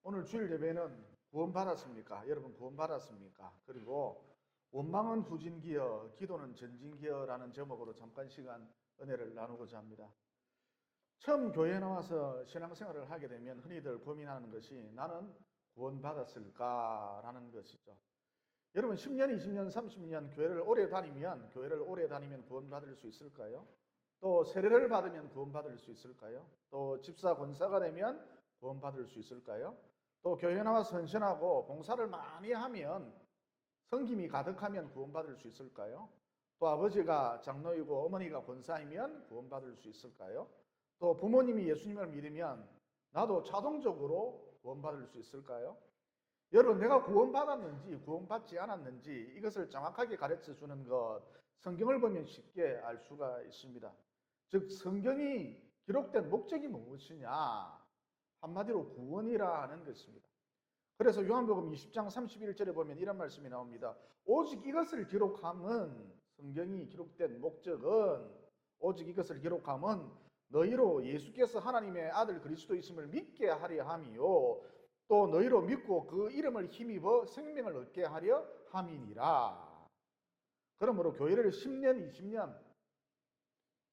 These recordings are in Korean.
오늘 주일 예배는 구원받았습니까? 여러분 구원받았습니까? 그리고 원망은 후진기여, 기도는 전진기여라는 제목으로 잠깐 시간 은혜를 나누고자 합니다. 처음 교회에 나와서 신앙생활을 하게 되면 흔히들 고민하는 것이 나는 구원받았을까라는 것이죠. 여러분 10년, 20년, 30년 교회를 오래 다니면 구원받을 수 있을까요? 또 세례를 받으면 구원받을 수 있을까요? 또 집사 권사가 되면 구원받을 수 있을까요? 또 교회 나와서 헌신하고 봉사를 많이 하면 성김이 가득하면 구원받을 수 있을까요? 또 아버지가 장로이고 어머니가 권사이면 구원받을 수 있을까요? 또 부모님이 예수님을 믿으면 나도 자동적으로 구원받을 수 있을까요? 여러분 내가 구원받았는지 구원받지 않았는지 이것을 정확하게 가르쳐 주는 것, 성경을 보면 쉽게 알 수가 있습니다. 즉 성경이 기록된 목적이 무엇이냐? 한마디로 구원이라 하는 것입니다. 그래서 요한복음 20장 31절에 보면 이런 말씀이 나옵니다. 오직 이것을 기록함은, 성경이 기록된 목적은 오직 이것을 기록함은 너희로 예수께서 하나님의 아들 그리스도이심을 믿게 하려 함이요 또 너희로 믿고 그 이름을 힘입어 생명을 얻게 하려 함이니라. 그러므로 교회를 10년, 20년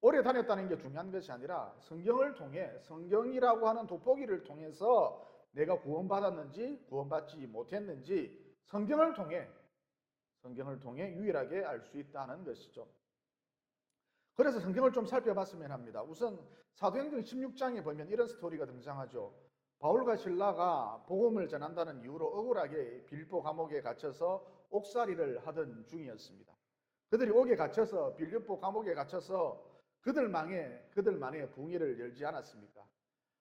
오래 다녔다는 게 중요한 것이 아니라 성경을 통해, 성경이라고 하는 돋보기를 통해서 내가 구원받았는지 구원받지 못했는지 성경을 통해 유일하게 알 수 있다는 것이죠. 그래서 성경을 좀 살펴봤으면 합니다. 우선 사도행전 16장에 보면 이런 스토리가 등장하죠. 바울과 실라가 복음을 전한다는 이유로 억울하게 빌립보 감옥에 갇혀서 옥살이를 하던 중이었습니다. 그들이 옥에 갇혀서, 빌립보 감옥에 갇혀서 그들만의 붕이를 열지 않았습니까?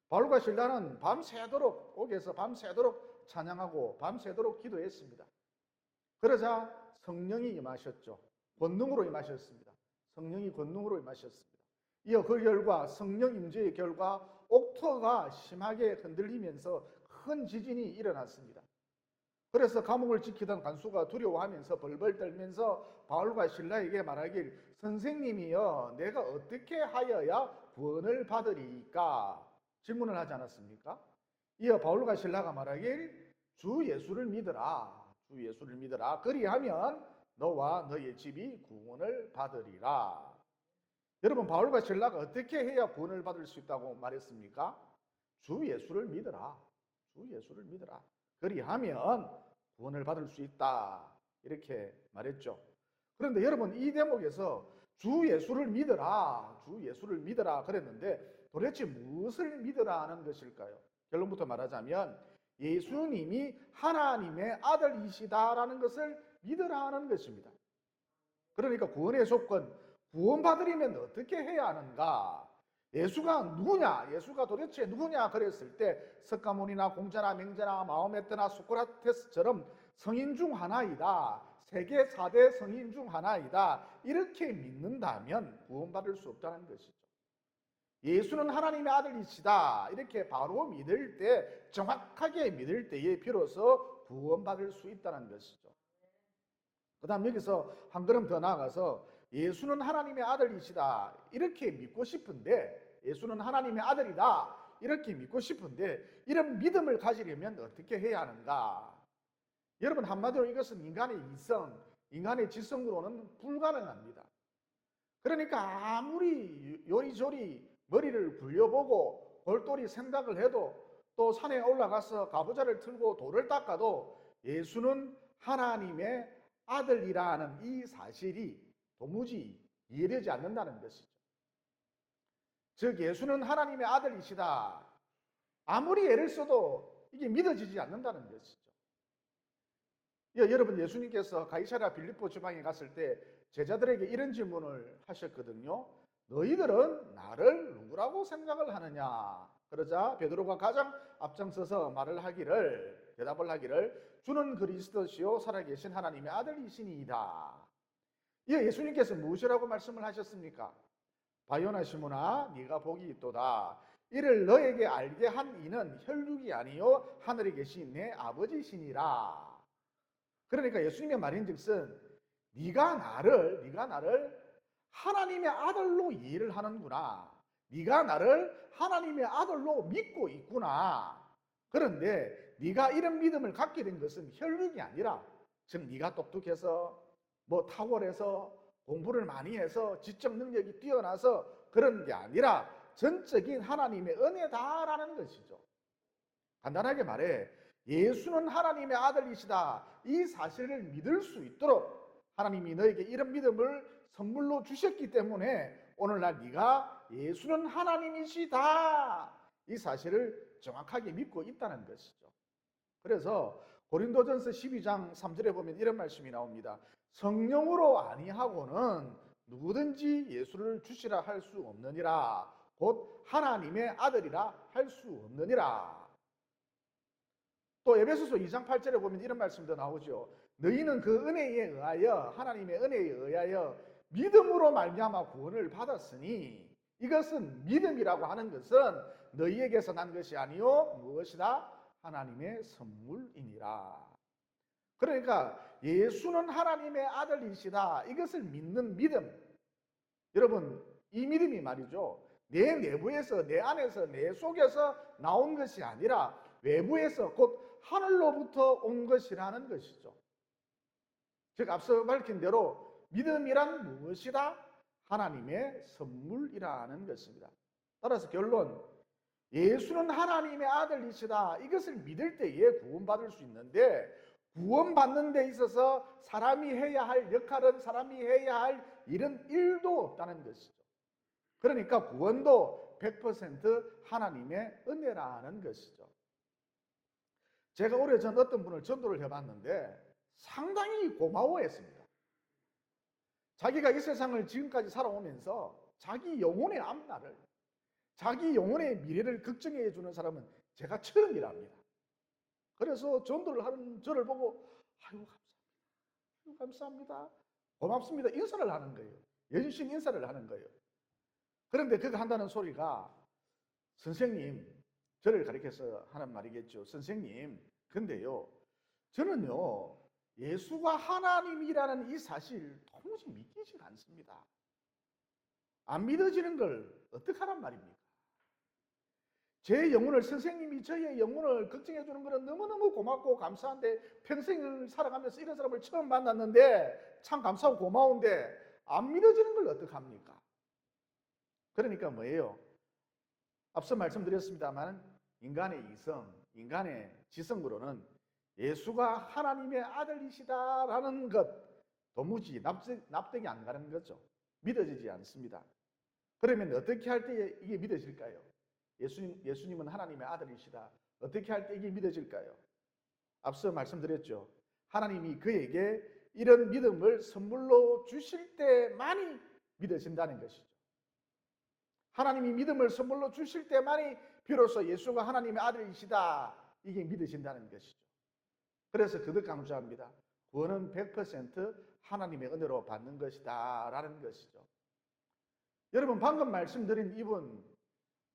바울과 실라는 밤새도록, 옥에서 밤새도록 찬양하고 밤새도록 기도했습니다. 그러자 성령이 임하셨죠. 권능으로 임하셨습니다. 성령이 권능으로 임하셨습니다. 이어 그 결과, 성령 임재의 결과 옥토가 심하게 흔들리면서 큰 지진이 일어났습니다. 그래서 감옥을 지키던 간수가 두려워하면서 벌벌 떨면서 바울과 실라에게 말하길, 선생님이여 내가 어떻게 하여야 구원을 받으리까? 질문을 하지 않았습니까? 이어 바울과 실라가 말하길, 주 예수를 믿으라. 주 예수를 믿으라. 그리하면 너와 너의 집이 구원을 받으리라. 여러분 바울과 실라가 어떻게 해야 구원을 받을 수 있다고 말했습니까? 주 예수를 믿으라. 주 예수를 믿으라. 그리하면 구원을 받을 수 있다. 이렇게 말했죠. 그런데 여러분 이 대목에서 주 예수를 믿으라. 주 예수를 믿으라 그랬는데 도대체 무엇을 믿으라 하는 것일까요? 결론부터 말하자면 예수님이 하나님의 아들이시다라는 것을 믿으라 하는 것입니다. 그러니까 구원의 조건, 구원받으려면 어떻게 해야 하는가? 예수가 누구냐? 예수가 도대체 누구냐? 그랬을 때 석가모니나 공자나 맹자나 마호메트나 소크라테스처럼 성인 중 하나이다. 세계 4대 성인 중 하나이다. 이렇게 믿는다면 구원받을 수 없다는 것이죠. 예수는 하나님의 아들이시다. 이렇게 바로 믿을 때, 정확하게 믿을 때에 비로소 구원받을 수 있다는 것이죠. 그 다음 여기서 한 걸음 더 나아가서 예수는 하나님의 아들이시다. 이렇게 믿고 싶은데, 예수는 하나님의 아들이다. 이렇게 믿고 싶은데, 이런 믿음을 가지려면 어떻게 해야 하는가? 여러분 한마디로 이것은 인간의 이성, 인간의 지성으로는 불가능합니다. 그러니까 아무리 요리조리 머리를 굴려보고 골똘히 생각을 해도 또 산에 올라가서 가부좌를 틀고 돌을 닦아도 예수는 하나님의 아들이라는 이 사실이 도무지 이해되지 않는다는 것이죠. 즉 예수는 하나님의 아들이시다. 아무리 애를 써도 이게 믿어지지 않는다는 것이죠. 여러분 예수님께서 가이사랴 빌립보 지방에 갔을 때 제자들에게 이런 질문을 하셨거든요. 너희들은 나를 누구라고 생각을 하느냐? 그러자 베드로가 가장 앞장서서 대답을 하기를 주는 그리스도시요 살아계신 하나님의 아들이시니이다. 예수님께서 무엇이라고 말씀을 하셨습니까? 바요나 시몬아 네가 복이 있도다. 이를 너에게 알게 한 이는 혈육이 아니요 하늘에 계신 내 아버지시니라. 그러니까 예수님의 말인즉슨 네가 나를 하나님의 아들로 이해를 하는구나. 네가 나를 하나님의 아들로 믿고 있구나. 그런데 네가 이런 믿음을 갖게 된 것은 혈육이 아니라, 즉 네가 똑똑해서 뭐 탁월해서 공부를 많이 해서 지적 능력이 뛰어나서 그런 게 아니라 전적인 하나님의 은혜다라는 것이죠. 간단하게 말해 예수는 하나님의 아들이시다, 이 사실을 믿을 수 있도록 하나님이 너에게 이런 믿음을 선물로 주셨기 때문에 오늘날 네가 예수는 하나님이시다, 이 사실을 정확하게 믿고 있다는 것이죠. 그래서 고린도전서 12장 3절에 보면 이런 말씀이 나옵니다. 성령으로 아니하고는 누구든지 예수를 주시라 할 수 없느니라, 곧 하나님의 아들이라 할 수 없느니라. 또 에베소서 2장 8절에 보면 이런 말씀도 나오죠. 너희는 그 은혜에 의하여, 하나님의 은혜에 의하여 믿음으로 말미암아 구원을 받았으니 이것은, 믿음이라고 하는 것은 너희에게서 난 것이 아니요 무엇이다? 하나님의 선물이니라. 그러니까 예수는 하나님의 아들이시다, 이것을 믿는 믿음, 여러분 이 믿음이 말이죠, 내 내부에서, 내 안에서, 내 속에서 나온 것이 아니라 외부에서, 곧 하늘로부터 온 것이라는 것이죠. 즉 앞서 밝힌 대로 믿음이란 무엇이다? 하나님의 선물이라는 것입니다. 따라서 결론, 예수는 하나님의 아들이시다, 이것을 믿을 때에 구원받을 수 있는데, 구원받는 데 있어서 사람이 해야 할 역할은, 사람이 해야 할 일은 1도 없다는 것이죠. 그러니까 구원도 100% 하나님의 은혜라는 것이죠. 제가 오래전 어떤 분을 전도를 해봤는데 상당히 고마워했습니다. 자기가 이 세상을 지금까지 살아오면서 자기 영혼의 앞날을, 자기 영혼의 미래를 걱정해 주는 사람은 제가 처음이랍니다. 그래서 전도를 하는 저를 보고 아유 감사합니다, 고맙습니다, 인사를 하는 거예요. 연신 인사를 하는 거예요. 그런데 그가 한다는 소리가, 선생님, 저를 가리켜서 하는 말이겠죠. 선생님, 근데요 저는요 예수가 하나님이라는 이 사실 도무지 믿기지가 않습니다. 안 믿어지는 걸 어떡하란 말입니까? 제 영혼을, 선생님이 저의 영혼을 걱정해 주는 것은 너무너무 고맙고 감사한데, 평생을 살아가면서 이런 사람을 처음 만났는데 참 감사하고 고마운데 안 믿어지는 걸 어떡합니까? 그러니까 뭐예요? 앞서 말씀드렸습니다만 인간의 이성, 인간의 지성으로는 예수가 하나님의 아들이시다라는 것 도무지 납득이 안 가는 거죠. 믿어지지 않습니다. 그러면 어떻게 할 때 이게 믿어질까요? 예수님은 하나님의 아들이시다, 어떻게 할 때 이게 믿어질까요? 앞서 말씀드렸죠. 하나님이 그에게 이런 믿음을 선물로 주실 때만이 믿어진다는 것이죠. 하나님이 믿음을 선물로 주실 때만이 비로소 예수가 하나님의 아들이시다, 이게 믿어진다는 것이죠. 그래서 거듭 강조합니다. 구원은 100% 하나님의 은혜로 받는 것이다 라는 것이죠. 여러분 방금 말씀드린 이분,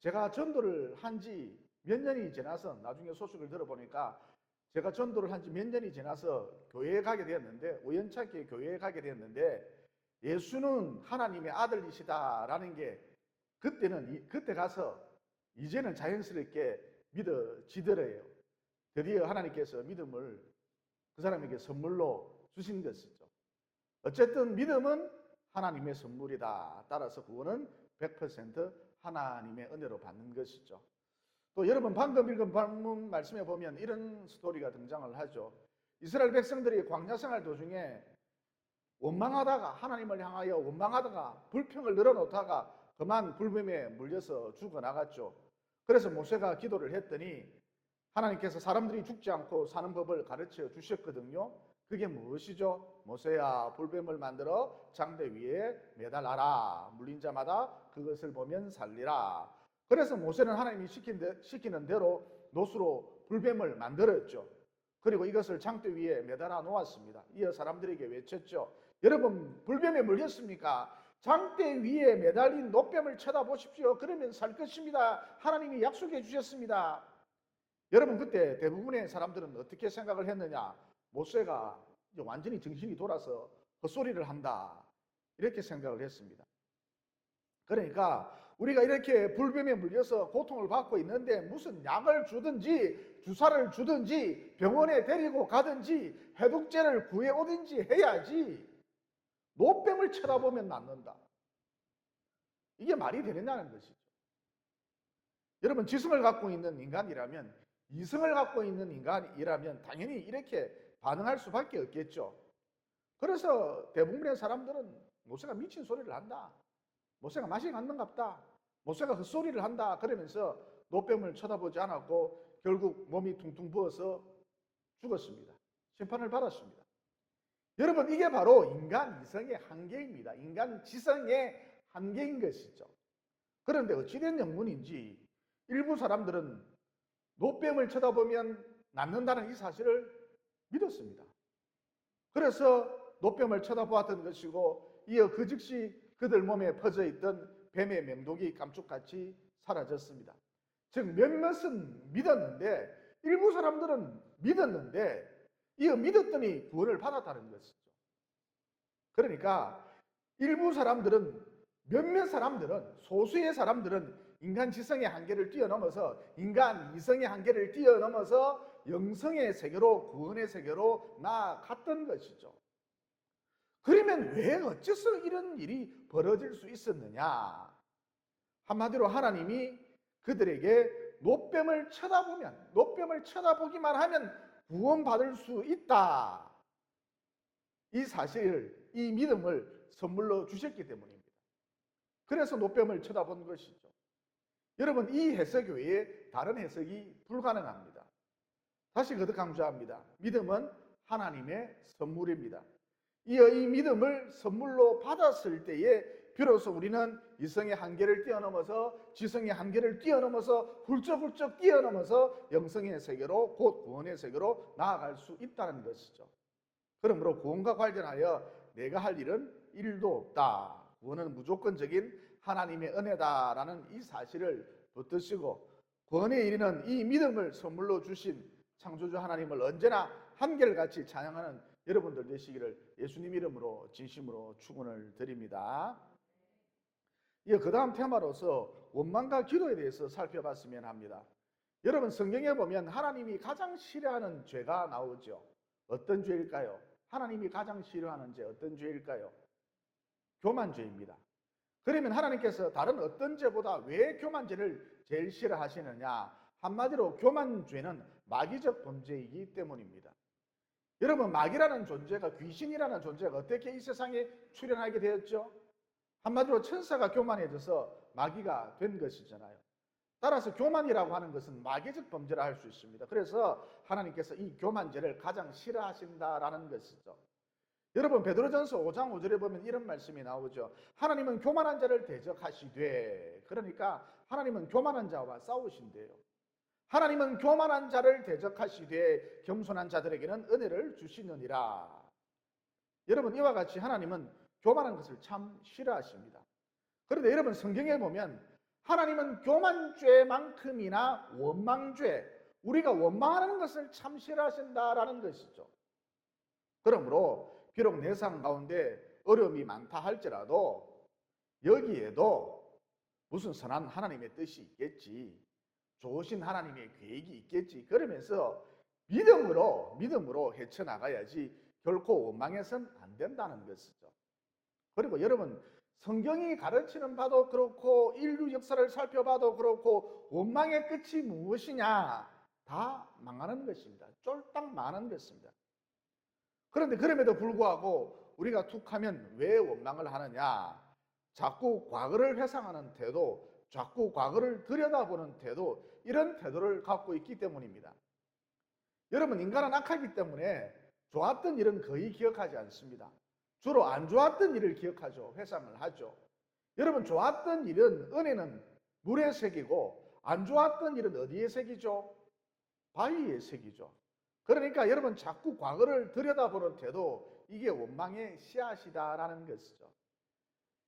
제가 전도를 한 지 몇 년이 지나서 나중에 소식을 들어보니까 제가 전도를 한 지 몇 년이 지나서 교회에 가게 되었는데, 우연찮게 교회에 가게 되었는데 예수는 하나님의 아들이시다라는 게 그때 가서 이제는 자연스럽게 믿어지더래요. 드디어 하나님께서 믿음을 그 사람에게 선물로 주신 것이죠. 어쨌든 믿음은 하나님의 선물이다. 따라서 구원은 100% 하나님의 은혜로 받는 것이죠. 또 여러분 방금 읽은 본문 말씀에 보면 이런 스토리가 등장을 하죠. 이스라엘 백성들이 광야 생활 도중에 원망하다가, 하나님을 향하여 원망하다가 불평을 늘어놓다가 그만 불뱀에 물려서 죽어나갔죠. 그래서 모세가 기도를 했더니 하나님께서 사람들이 죽지 않고 사는 법을 가르쳐 주셨거든요. 그게 무엇이죠? 모세야, 불뱀을 만들어 장대 위에 매달아라. 물린 자마다 그것을 보면 살리라. 그래서 모세는 하나님이 시키는 대로 노수로 불뱀을 만들었죠. 그리고 이것을 장대 위에 매달아 놓았습니다. 이어 사람들에게 외쳤죠. 여러분, 불뱀에 물렸습니까? 장대 위에 매달린 노뱀을 쳐다보십시오. 그러면 살 것입니다. 하나님이 약속해 주셨습니다. 여러분, 그때 대부분의 사람들은 어떻게 생각을 했느냐? 모세가 완전히 정신이 돌아서 헛소리를 한다, 이렇게 생각을 했습니다. 그러니까 우리가 이렇게 불뱀에 물려서 고통을 받고 있는데 무슨 약을 주든지 주사를 주든지 병원에 데리고 가든지 해독제를 구해오든지 해야지 노뱀을 쳐다보면 낫는다. 이게 말이 되느냐는 것이죠. 여러분, 지성을 갖고 있는 인간이라면, 이성을 갖고 있는 인간이라면 당연히 이렇게 반응할 수밖에 없겠죠. 그래서 대부분의 사람들은 모세가 미친 소리를 한다, 모세가 맛이 갔는갑다, 모세가 헛소리를 한다 그러면서 노뱀을 쳐다보지 않았고 결국 몸이 퉁퉁 부어서 죽었습니다. 심판을 받았습니다. 여러분, 이게 바로 인간 이성의 한계입니다. 인간 지성의 한계인 것이죠. 그런데 어찌된 영문인지 일부 사람들은 노뱀을 쳐다보면 낫는다는 이 사실을 믿었습니다. 그래서 노뱀을 쳐다보았던 것이고 이어 그 즉시 그들 몸에 퍼져 있던 뱀의 맹독이 감쪽같이 사라졌습니다. 즉 몇몇은 믿었는데, 일부 사람들은 믿었는데 이어 믿었더니 구원을 받았다는 것이죠. 그러니까 일부 사람들은, 몇몇 사람들은, 소수의 사람들은 인간 지성의 한계를 뛰어넘어서, 인간 이성의 한계를 뛰어넘어서 영성의 세계로, 구원의 세계로 나아갔던 것이죠. 그러면 왜 어째서 이런 일이 벌어질 수 있었느냐? 한마디로 하나님이 그들에게 노뱀을 쳐다보기만 하면 구원받을 수 있다, 이 사실을, 이 믿음을 선물로 주셨기 때문입니다. 그래서 노뱀을 쳐다본 것이죠. 여러분, 이 해석 외에 다른 해석이 불가능합니다. 다시 거듭 강조합니다. 믿음은 하나님의 선물입니다. 이어 이 믿음을 선물로 받았을 때에 비로소 우리는 이성의 한계를 뛰어넘어서, 지성의 한계를 뛰어넘어서, 훌쩍훌쩍 뛰어넘어서 영성의 세계로, 곧 구원의 세계로 나아갈 수 있다는 것이죠. 그러므로 구원과 관련하여 내가 할 일은 일도 없다, 구원은 무조건적인 하나님의 은혜다라는 이 사실을 붙드시고, 구원에 이르는 이 믿음을 선물로 주신 창조주 하나님을 언제나 한결같이 찬양하는 여러분들 되시기를 예수님 이름으로 진심으로 축원을 드립니다. 이어 그 다음 테마로서 원망과 기도에 대해서 살펴봤으면 합니다. 여러분, 성경에 보면 하나님이 가장 싫어하는 죄가 나오죠. 어떤 죄일까요? 하나님이 가장 싫어하는 죄 어떤 죄일까요? 교만죄입니다. 그러면 하나님께서 다른 어떤 죄보다 왜 교만죄를 제일 싫어하시느냐? 한마디로 교만죄는 마귀적 범죄이기 때문입니다. 여러분, 마귀라는 존재가, 귀신이라는 존재가 어떻게 이 세상에 출현하게 되었죠? 한마디로 천사가 교만해져서 마귀가 된 것이잖아요. 따라서 교만이라고 하는 것은 마귀적 범죄라 할 수 있습니다. 그래서 하나님께서 이 교만죄를 가장 싫어하신다라는 것이죠. 여러분, 베드로전서 5장 5절에 보면 이런 말씀이 나오죠. 하나님은 교만한 자를 대적하시되, 그러니까 하나님은 교만한 자와 싸우신대요. 하나님은 교만한 자를 대적하시되 겸손한 자들에게는 은혜를 주시느니라. 여러분, 이와 같이 하나님은 교만한 것을 참 싫어하십니다. 그런데 여러분, 성경에 보면 하나님은 교만죄만큼이나 원망죄, 우리가 원망하는 것을 참 싫어하신다라는 것이죠. 그러므로 비록 내 삶 가운데 어려움이 많다 할지라도 여기에도 무슨 선한 하나님의 뜻이 있겠지, 좋으신 하나님의 계획이 있겠지, 그러면서 믿음으로 헤쳐나가야지 결코 원망해서는 안 된다는 것이죠. 그리고 여러분, 성경이 가르치는 바도 그렇고 인류 역사를 살펴봐도 그렇고 원망의 끝이 무엇이냐? 다 망하는 것입니다. 쫄딱 망하는 것입니다. 그런데 그럼에도 불구하고 우리가 툭 하면 왜 원망을 하느냐? 자꾸 과거를 회상하는 태도, 자꾸 과거를 들여다보는 태도, 이런 태도를 갖고 있기 때문입니다. 여러분, 인간은 악하기 때문에 좋았던 일은 거의 기억하지 않습니다. 주로 안 좋았던 일을 기억하죠. 회상을 하죠. 여러분, 좋았던 일은, 은혜는 물에 새기고 안 좋았던 일은 어디에 새기죠? 바위에 새기죠. 그러니까 여러분, 자꾸 과거를 들여다보는 태도, 이게 원망의 씨앗이다라는 것이죠.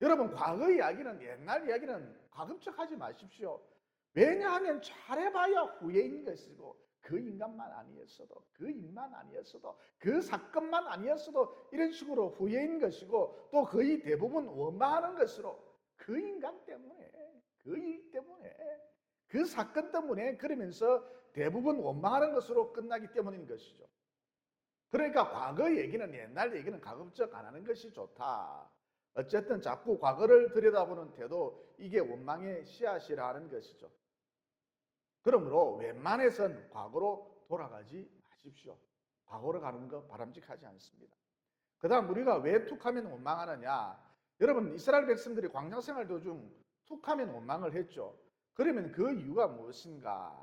여러분, 과거 이야기는, 옛날 이야기는 가급적하지 마십시오. 왜냐하면 잘해봐야 후회인 것이고, 그 인간만 아니었어도, 그 일만 아니었어도, 그 사건만 아니었어도 이런 식으로 후회인 것이고, 또 거의 대부분 원망하는 것으로 그 인간 때문에, 그 일 때문에, 그 사건 때문에 그러면서 대부분 원망하는 것으로 끝나기 때문인 것이죠. 그러니까 과거 얘기는, 옛날 얘기는 가급적 안 하는 것이 좋다. 어쨌든 자꾸 과거를 들여다보는 태도, 이게 원망의 씨앗이라는 것이죠. 그러므로 웬만해선 과거로 돌아가지 마십시오. 과거로 가는 거 바람직하지 않습니다. 그 다음 우리가 왜 툭하면 원망하느냐. 여러분, 이스라엘 백성들이 광야생활 도중 툭하면 원망을 했죠. 그러면 그 이유가 무엇인가?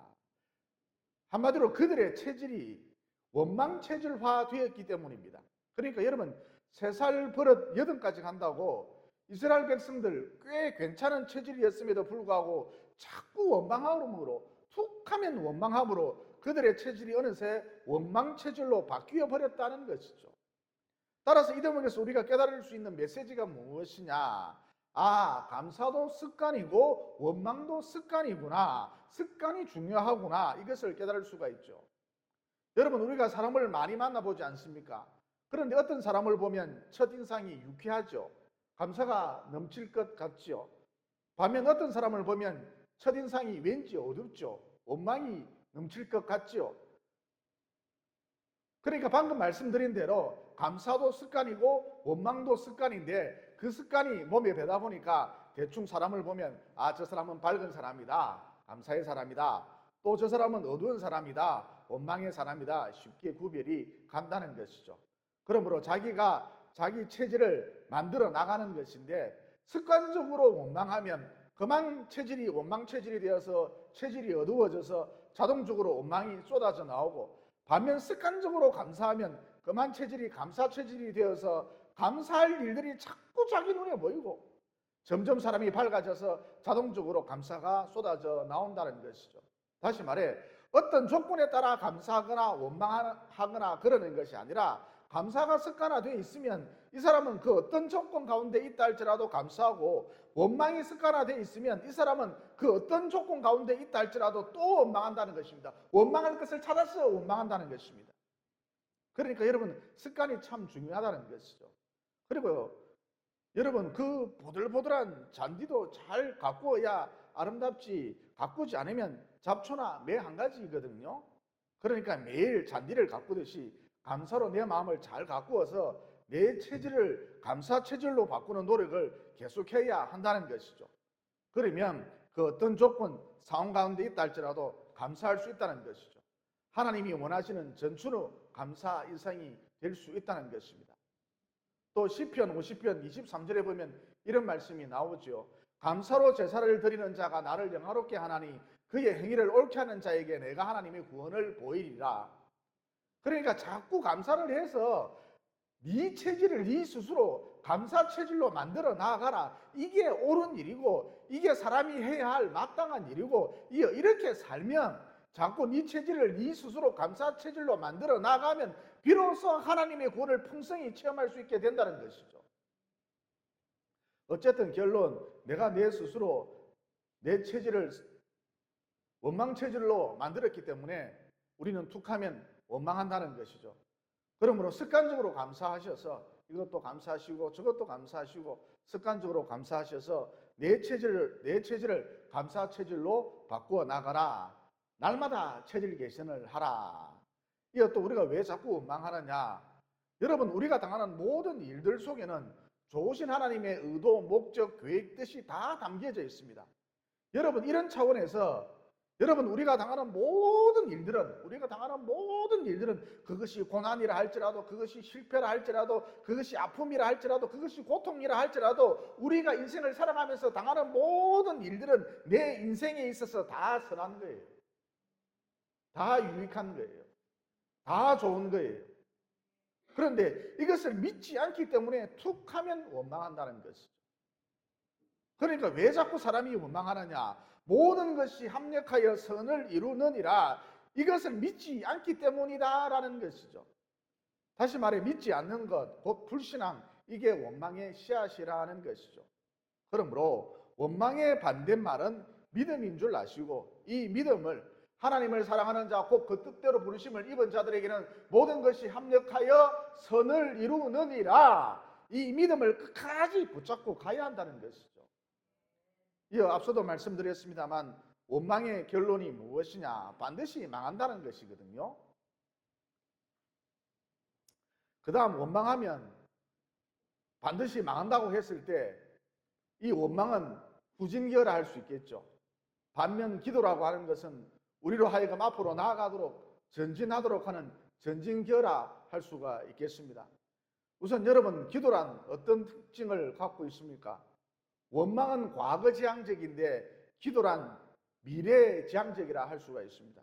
한마디로 그들의 체질이 원망체질화 되었기 때문입니다. 그러니까 여러분, 3살 버릇 8까지 간다고 이스라엘 백성들 꽤 괜찮은 체질이었음에도 불구하고 자꾸 원망함으로, 툭하면 원망함으로 그들의 체질이 어느새 원망체질로 바뀌어 버렸다는 것이죠. 따라서 이 대목에서 우리가 깨달을 수 있는 메시지가 무엇이냐? 아, 감사도 습관이고 원망도 습관이구나. 습관이 중요하구나. 이것을 깨달을 수가 있죠. 여러분, 우리가 사람을 많이 만나보지 않습니까? 그런데 어떤 사람을 보면 첫인상이 유쾌하죠. 감사가 넘칠 것 같죠. 반면 어떤 사람을 보면 첫인상이 왠지 어둡죠. 원망이 넘칠 것 같죠. 그러니까 방금 말씀드린 대로 감사도 습관이고 원망도 습관인데 그 습관이 몸에 배다 보니까 대충 사람을 보면 아, 저 사람은 밝은 사람이다. 감사의 사람이다. 또 저 사람은 어두운 사람이다. 원망의 사람이다. 쉽게 구별이 간다는 것이죠. 그러므로 자기가 자기 체질을 만들어 나가는 것인데 습관적으로 원망하면 그만 체질이 원망 체질이 되어서 체질이 어두워져서 자동적으로 원망이 쏟아져 나오고, 반면 습관적으로 감사하면 그만 체질이 감사 체질이 되어서 감사할 일들이 자꾸 자기 눈에 보이고 점점 사람이 밝아져서 자동적으로 감사가 쏟아져 나온다는 것이죠. 다시 말해 어떤 조건에 따라 감사하거나 원망하거나 그러는 것이 아니라 감사가 습관화되어 있으면 이 사람은 그 어떤 조건 가운데 있다 할지라도 감사하고, 원망이 습관화되어 있으면 이 사람은 그 어떤 조건 가운데 있다 할지라도 또 원망한다는 것입니다. 원망할 것을 찾아서 원망한다는 것입니다. 그러니까 여러분, 습관이 참 중요하다는 것이죠. 그리고 여러분, 그 보들보들한 잔디도 잘 가꾸어야 아름답지, 가꾸지 않으면 잡초나 매 한 가지거든요. 그러니까 매일 잔디를 가꾸듯이 감사로 내 마음을 잘 가꾸어서 내 체질을 감사 체질로 바꾸는 노력을 계속해야 한다는 것이죠. 그러면 그 어떤 조건, 상황 가운데 있다 할지라도 감사할 수 있다는 것이죠. 하나님이 원하시는 전춘후 감사 일상이 될 수 있다는 것입니다. 또 시편 50편 23절에 보면 이런 말씀이 나오죠. 감사로 제사를 드리는 자가 나를 영화롭게 하나니 그의 행위를 옳게 하는 자에게 내가 하나님의 구원을 보이리라. 그러니까 자꾸 감사를 해서 네 체질을 네 스스로 감사 체질로 만들어 나아가라. 이게 옳은 일이고 이게 사람이 해야 할 마땅한 일이고, 이렇게 살면 자꾸 네 체질을 네 스스로 감사 체질로 만들어 나가면 비로소 하나님의 구원을 풍성히 체험할 수 있게 된다는 것이죠. 어쨌든 결론, 내가 내 스스로 내 체질을 원망 체질로 만들었기 때문에 우리는 툭하면 원망한다는 것이죠. 그러므로 습관적으로 감사하셔서 이것도 감사하시고 저것도 감사하시고 습관적으로 감사하셔서 내 체질을 감사 체질로 바꾸어 나가라. 날마다 체질 개선을 하라. 이것도 우리가 왜 자꾸 원망하느냐? 여러분, 우리가 당하는 모든 일들 속에는 좋으신 하나님의 의도, 목적, 계획, 뜻이 다 담겨져 있습니다. 여러분, 이런 차원에서 여러분, 우리가 당하는 모든 일들은 그것이 고난이라 할지라도, 그것이 실패라 할지라도, 그것이 아픔이라 할지라도, 그것이 고통이라 할지라도 우리가 인생을 살아가면서 당하는 모든 일들은 내 인생에 있어서 다 선한 거예요. 다 유익한 거예요. 다 좋은 거예요. 그런데 이것을 믿지 않기 때문에 툭 하면 원망한다는 것이죠. 그러니까 왜 자꾸 사람이 원망하느냐? 모든 것이 합력하여 선을 이루느니라. 이것을 믿지 않기 때문이다라는 것이죠. 다시 말해 믿지 않는 것, 곧 불신앙, 이게 원망의 씨앗이라는 것이죠. 그러므로 원망의 반대말은 믿음인 줄 아시고, 이 믿음을 하나님을 사랑하는 자, 곧 그 뜻대로 부르심을 입은 자들에게는 모든 것이 합력하여 선을 이루느니라. 이 믿음을 끝까지 붙잡고 가야 한다는 것이죠. 이어 앞서도 말씀드렸습니다만 원망의 결론이 무엇이냐? 반드시 망한다는 것이거든요. 그 다음 원망하면 반드시 망한다고 했을 때 이 원망은 후진결할 수 있겠죠. 반면 기도라고 하는 것은 우리로 하여금 앞으로 나아가도록 전진하도록 하는 전진결할 수가 있겠습니다. 우선 여러분, 기도란 어떤 특징을 갖고 있습니까? 원망은 과거지향적인데 기도란 미래지향적이라 할 수가 있습니다.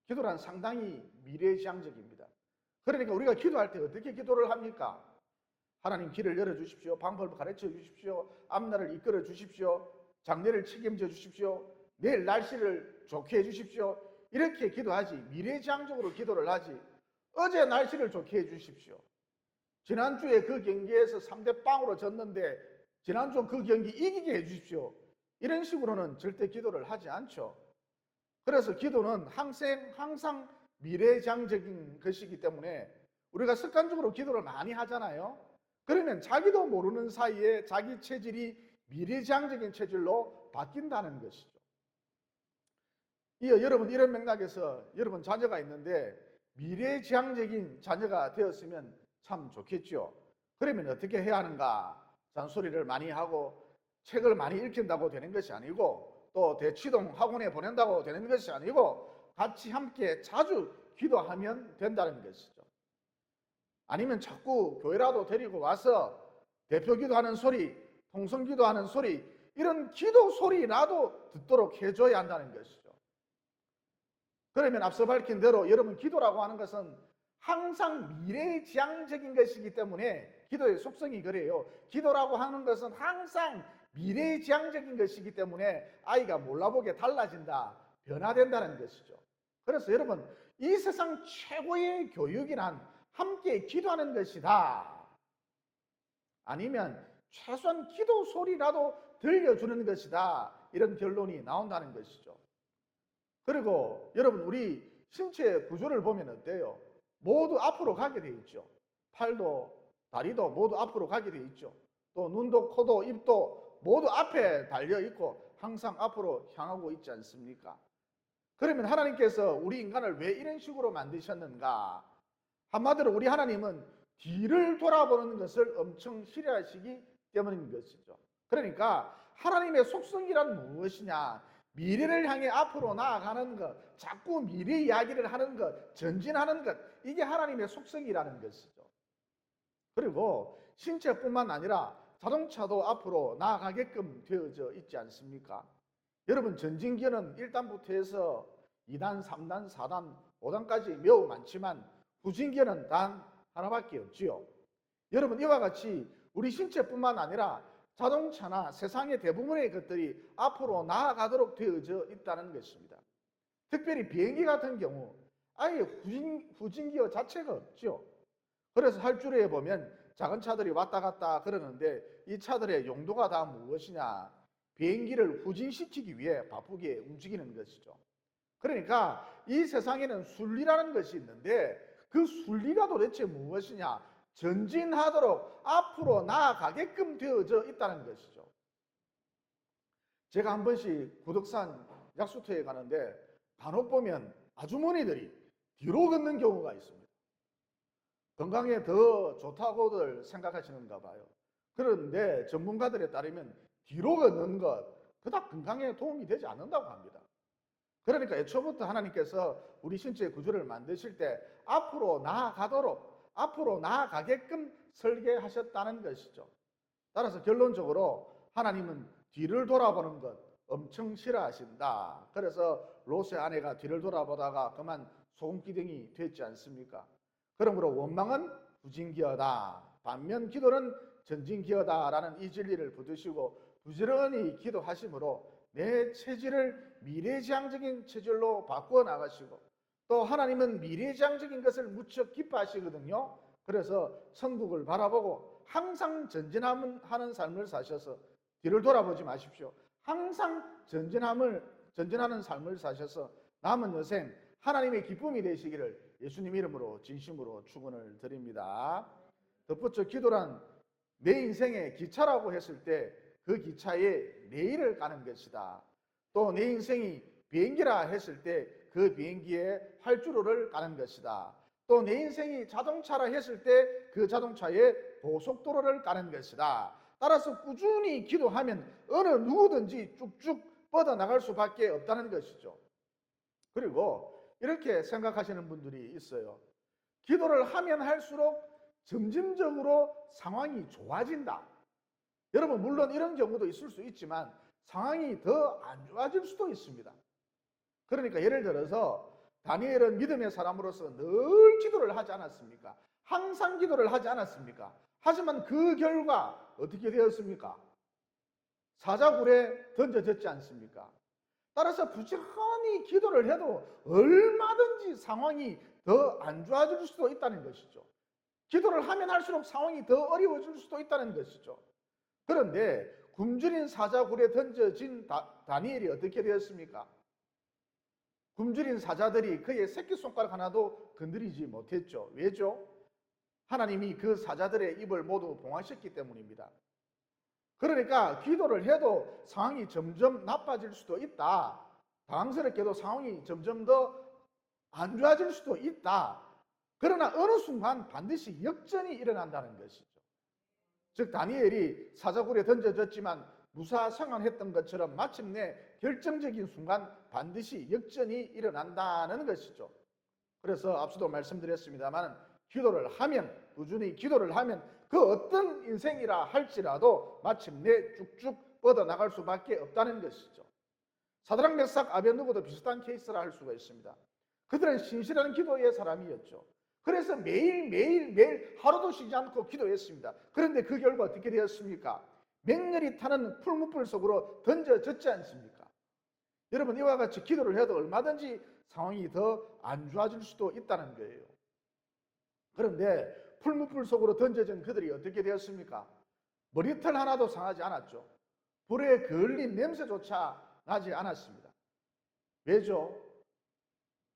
기도란 상당히 미래지향적입니다. 그러니까 우리가 기도할 때 어떻게 기도를 합니까? 하나님 길을 열어주십시오. 방법을 가르쳐 주십시오. 앞날을 이끌어 주십시오. 장래를 책임져 주십시오. 내일 날씨를 좋게 해주십시오. 이렇게 기도하지, 미래지향적으로 기도를 하지, 어제 날씨를 좋게 해주십시오. 지난주에 그 경기에서 3대 0으로 졌는데 지난주 그 경기 이기게 해주십시오. 이런 식으로는 절대 기도를 하지 않죠. 그래서 기도는 항상 미래지향적인 것이기 때문에 우리가 습관적으로 기도를 많이 하잖아요. 그러면 자기도 모르는 사이에 자기 체질이 미래지향적인 체질로 바뀐다는 것이죠. 이어 여러분, 이런 맥락에서 여러분 자녀가 있는데 미래지향적인 자녀가 되었으면 참 좋겠죠. 그러면 어떻게 해야 하는가? 잔소리를 많이 하고 책을 많이 읽힌다고 되는 것이 아니고 또 대치동 학원에 보낸다고 되는 것이 아니고 같이 함께 자주 기도하면 된다는 것이죠. 아니면 자꾸 교회라도 데리고 와서 대표 기도하는 소리, 통성 기도하는 소리, 이런 기도 소리라도 듣도록 해줘야 한다는 것이죠. 그러면 앞서 밝힌 대로 여러분, 기도라고 하는 것은 항상 미래지향적인 것이기 때문에 기도의 속성이 그래요. 기도라고 하는 것은 항상 미래지향적인 것이기 때문에 아이가 몰라보게 달라진다, 변화된다는 것이죠. 그래서 여러분, 이 세상 최고의 교육이란 함께 기도하는 것이다. 아니면 최소한 기도 소리라도 들려주는 것이다. 이런 결론이 나온다는 것이죠. 그리고 여러분, 우리 신체 구조를 보면 어때요? 모두 앞으로 가게 돼 있죠. 팔도 다리도 모두 앞으로 가게 돼 있죠. 또 눈도 코도 입도 모두 앞에 달려 있고 항상 앞으로 향하고 있지 않습니까? 그러면 하나님께서 우리 인간을 왜 이런 식으로 만드셨는가? 한마디로 우리 하나님은 뒤를 돌아보는 것을 엄청 싫어하시기 때문인 것이죠. 그러니까 하나님의 속성이란 무엇이냐? 미래를 향해 앞으로 나아가는 것, 자꾸 미래 이야기를 하는 것, 전진하는 것, 이게 하나님의 속성이라는 것이죠. 그리고 신체뿐만 아니라 자동차도 앞으로 나아가게끔 되어져 있지 않습니까? 여러분, 전진기어는 1단부터 해서 2단, 3단, 4단, 5단까지 매우 많지만 후진기어는 단 하나밖에 없지요. 여러분, 이와 같이 우리 신체뿐만 아니라 자동차나 세상의 대부분의 것들이 앞으로 나아가도록 되어져 있다는 것입니다. 특별히 비행기 같은 경우 아예 후진기어 자체가 없죠. 그래서 활주로에 보면 작은 차들이 왔다 갔다 그러는데 이 차들의 용도가 다 무엇이냐? 비행기를 후진시키기 위해 바쁘게 움직이는 것이죠. 그러니까 이 세상에는 순리라는 것이 있는데 그 순리가 도대체 무엇이냐? 전진하도록 앞으로 나아가게끔 되어져 있다는 것이죠. 제가 한 번씩 구덕산 약수터에 가는데 간혹 보면 아주머니들이 뒤로 걷는 경우가 있습니다. 건강에 더 좋다고들 생각하시는가 봐요. 그런데 전문가들에 따르면 뒤로 걷는 것 그닥 건강에 도움이 되지 않는다고 합니다. 그러니까 애초부터 하나님께서 우리 신체의 구조를 만드실 때 앞으로 나아가도록, 앞으로 나아가게끔 설계하셨다는 것이죠. 따라서 결론적으로 하나님은 뒤를 돌아보는 것 엄청 싫어하신다. 그래서 롯의 아내가 뒤를 돌아보다가 그만 소금기둥이 됐지 않습니까? 그러므로 원망은 후진기어다. 반면 기도는 전진기어다라는 이 진리를 붙드시고 부지런히 기도하심으로 내 체질을 미래지향적인 체질로 바꾸어 나가시고 또 하나님은 미래지향적인 것을 무척 기뻐하시거든요. 그래서 천국을 바라보고 항상 전진하는 삶을 사셔서 뒤를 돌아보지 마십시오. 항상 전진하는 삶을 사셔서 남은 여생 하나님의 기쁨이 되시기를 예수님 이름으로 진심으로 축원을 드립니다. 덧붙여 기도란 내 인생의 기차라고 했을 때 그 기차에 내일을 가는 것이다. 또 내 인생이 비행기라 했을 때 그 비행기에 활주로를 가는 것이다. 또 내 인생이 자동차라 했을 때 그 자동차에 고속도로를 가는 것이다. 따라서 꾸준히 기도하면 어느 누구든지 쭉쭉 뻗어나갈 수밖에 없다는 것이죠. 그리고 이렇게 생각하시는 분들이 있어요. 기도를 하면 할수록 점진적으로 상황이 좋아진다. 여러분, 물론 이런 경우도 있을 수 있지만 상황이 더 안 좋아질 수도 있습니다. 그러니까 예를 들어서 다니엘은 믿음의 사람으로서 늘 기도를 하지 않았습니까? 항상 기도를 하지 않았습니까? 하지만 그 결과 어떻게 되었습니까? 사자굴에 던져졌지 않습니까? 따라서 부지런히 기도를 해도 얼마든지 상황이 더 안 좋아질 수도 있다는 것이죠. 기도를 하면 할수록 상황이 더 어려워질 수도 있다는 것이죠. 그런데 굶주린 사자굴에 던져진 다니엘이 어떻게 되었습니까? 굶주린 사자들이 그의 새끼손가락 하나도 건드리지 못했죠. 왜죠? 하나님이 그 사자들의 입을 모두 봉하셨기 때문입니다. 그러니까 기도를 해도 상황이 점점 나빠질 수도 있다. 당황스럽게도 상황이 점점 더 안 좋아질 수도 있다. 그러나 어느 순간 반드시 역전이 일어난다는 것이죠. 즉 다니엘이 사자굴에 던져졌지만 무사성안했던 것처럼 마침내 결정적인 순간 반드시 역전이 일어난다는 것이죠. 그래서 앞서도 말씀드렸습니다만 기도를 하면, 꾸준히 기도를 하면 그 어떤 인생이라 할지라도 마침내 쭉쭉 뻗어나갈 수밖에 없다는 것이죠. 사드락 메삭 아벳느고도 비슷한 케이스라 할 수가 있습니다. 그들은 신실한 기도의 사람이었죠. 그래서 매일 하루도 쉬지 않고 기도했습니다. 그런데 그 결과 어떻게 되었습니까? 맹렬히 타는 풀무불 속으로 던져졌지 않습니까? 여러분, 이와 같이 기도를 해도 얼마든지 상황이 더 안 좋아질 수도 있다는 거예요. 그런데 풀무불 속으로 던져진 그들이 어떻게 되었습니까? 머리털 하나도 상하지 않았죠. 불에 그을린 냄새조차 나지 않았습니다. 왜죠?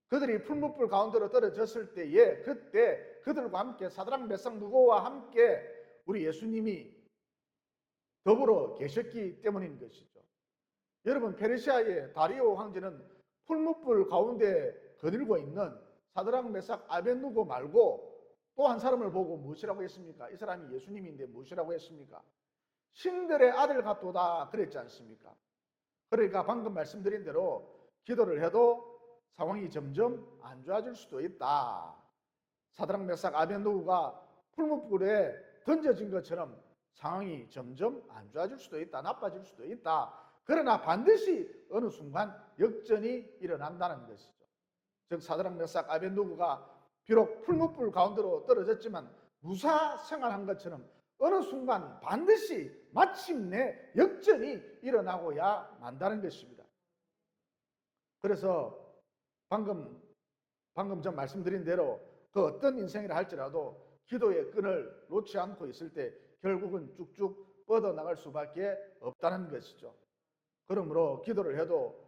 그들이 풀무불 가운데로 떨어졌을 때에 그때 그들과 함께 사드락 메삭 느고와 함께 우리 예수님이 더불어 계셨기 때문인 것이죠. 여러분, 페르시아의 다리오 황제는 풀무불 가운데 거닐고 있는 사드락 메삭 아벳느고 말고 또 한 사람을 보고 무엇이라고 했습니까? 이 사람이 예수님인데 무엇이라고 했습니까? 신들의 아들 같도다 그랬지 않습니까? 그러니까 방금 말씀드린 대로 기도를 해도 상황이 점점 안 좋아질 수도 있다. 사드락 메삭 아벳느고가 풀무불에 던져진 것처럼 상황이 점점 안 좋아질 수도 있다. 나빠질 수도 있다. 그러나 반드시 어느 순간 역전이 일어난다는 것이죠. 즉 사드락 메삭 아벳느고가 비록 풀무불 가운데로 떨어졌지만 무사 생활한 것처럼 어느 순간 반드시 마침내 역전이 일어나고야 만다는 것입니다. 그래서 방금 전 말씀드린 대로 그 어떤 인생이라 할지라도 기도의 끈을 놓지 않고 있을 때 결국은 쭉쭉 뻗어나갈 수밖에 없다는 것이죠. 그러므로 기도를 해도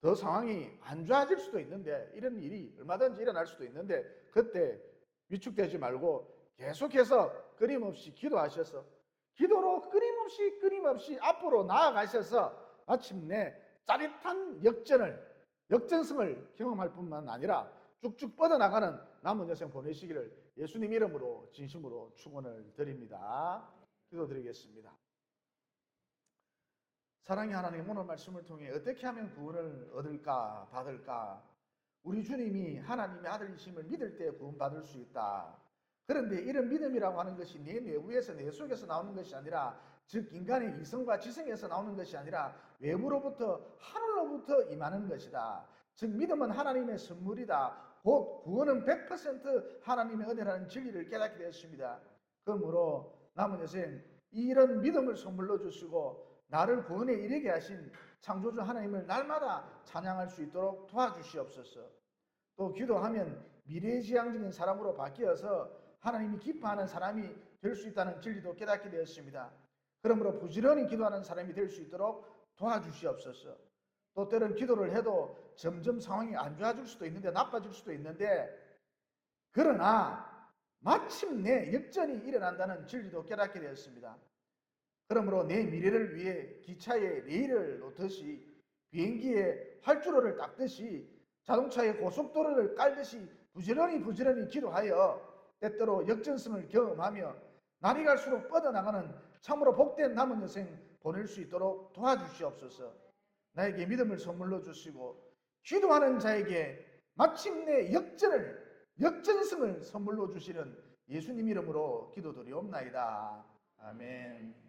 더 상황이 안 좋아질 수도 있는데, 이런 일이 얼마든지 일어날 수도 있는데, 그때 위축되지 말고 계속해서 끊임없이 기도하셔서 기도로 끊임없이 앞으로 나아가셔서 마침내 짜릿한 역전성을 경험할 뿐만 아니라 쭉쭉 뻗어나가는 남은 여생 보내시기를 예수님 이름으로 진심으로 축원을 드립니다. 기도드리겠습니다. 사랑의 하나님, 오늘 말씀을 통해 어떻게 하면 구원을 얻을까, 받을까? 우리 주님이 하나님의 아들이심을 믿을 때 구원받을 수 있다. 그런데 이런 믿음이라고 하는 것이 내 내부에서, 내 속에서 나오는 것이 아니라, 즉 인간의 이성과 지성에서 나오는 것이 아니라 외부로부터, 하늘로부터 임하는 것이다. 즉 믿음은 하나님의 선물이다. 곧 구원은 100% 하나님의 은혜라는 진리를 깨닫게 되었습니다. 그러므로 남은 여생 이런 믿음을 선물로 주시고 나를 구원에 이르게 하신 창조주 하나님을 날마다 찬양할 수 있도록 도와주시옵소서. 또 기도하면 미래지향적인 사람으로 바뀌어서 하나님이 기뻐하는 사람이 될 수 있다는 진리도 깨닫게 되었습니다. 그러므로 부지런히 기도하는 사람이 될 수 있도록 도와주시옵소서. 또 때론 기도를 해도 점점 상황이 안 좋아질 수도 있는데, 나빠질 수도 있는데, 그러나 마침내 역전이 일어난다는 진리도 깨닫게 되었습니다. 그러므로 내 미래를 위해 기차에 레일을 놓듯이 비행기에 활주로를 닦듯이 자동차에 고속도로를 깔듯이 부지런히 기도하여 때때로 역전승을 경험하며 날이 갈수록 뻗어나가는 참으로 복된 남은 여생 보낼 수 있도록 도와주시옵소서. 나에게 믿음을 선물로 주시고 기도하는 자에게 마침내 역전승을 선물로 주시는 예수님 이름으로 기도드리옵나이다. 아멘.